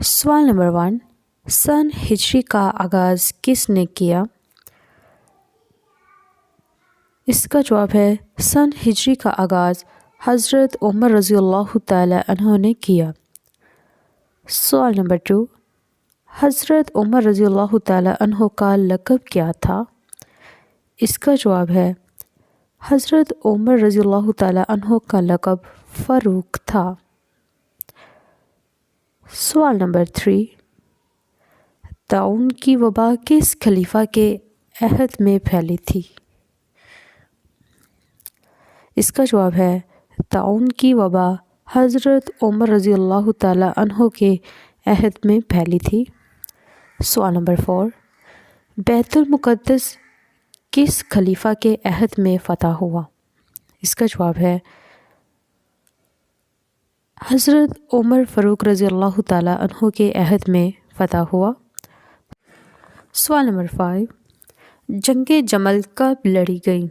سوال نمبر 1، سن ہجری کا آغاز کس نے کیا؟ اس کا جواب ہے سن ہجری کا آغاز حضرت عمر رضی اللہ تعالی عنہ نے کیا۔ سوال نمبر 2، حضرت عمر رضی اللہ تعالی عنہ کا لقب کیا تھا؟ اس کا جواب ہے حضرت عمر رضی اللہ تعالی عنہ کا لقب فاروق تھا۔ سوال نمبر 3، طاعون کی وبا کس خلیفہ کے عہد میں پھیلی تھی؟ اس کا جواب ہے طاعون کی وبا حضرت عمر رضی اللہ تعالی عنہ کے عہد میں پھیلی تھی۔ سوال نمبر 4، بیت المقدس کس خلیفہ کے عہد میں فتح ہوا؟ اس کا جواب ہے حضرت عمر فاروق رضی اللہ تعالی عنہ کے عہد میں فتح ہوا۔ سوال نمبر 5، جنگ جمل کب لڑی گئی؟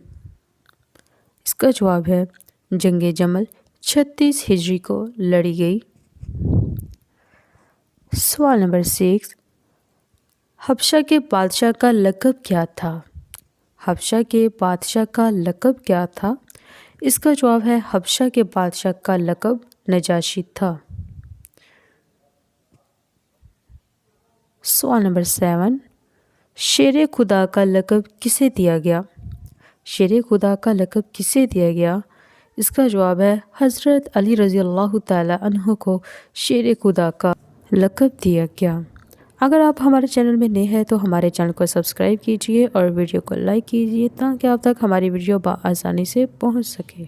اس کا جواب ہے جنگ جمل 36 ہجری کو لڑی گئی۔ سوال نمبر 6، حبشہ کے بادشاہ کا لقب کیا تھا؟ حبشہ کے بادشاہ کا لقب کیا تھا؟ اس کا جواب ہے حبشہ کے بادشاہ کا لقب نجاشی تھا۔ سوال نمبر 7، شیر خدا کا لقب کسے دیا گیا؟ شیر خدا کا لقب کسے دیا گیا؟ اس کا جواب ہے حضرت علی رضی اللہ تعالی عنہ کو شیر خدا کا لقب دیا گیا۔ اگر آپ ہمارے چینل میں نئے ہیں تو ہمارے چینل کو سبسکرائب کیجیے اور ویڈیو کو لائک کیجیے تاکہ آپ تک ہماری ویڈیو بآسانی سے پہنچ سکے۔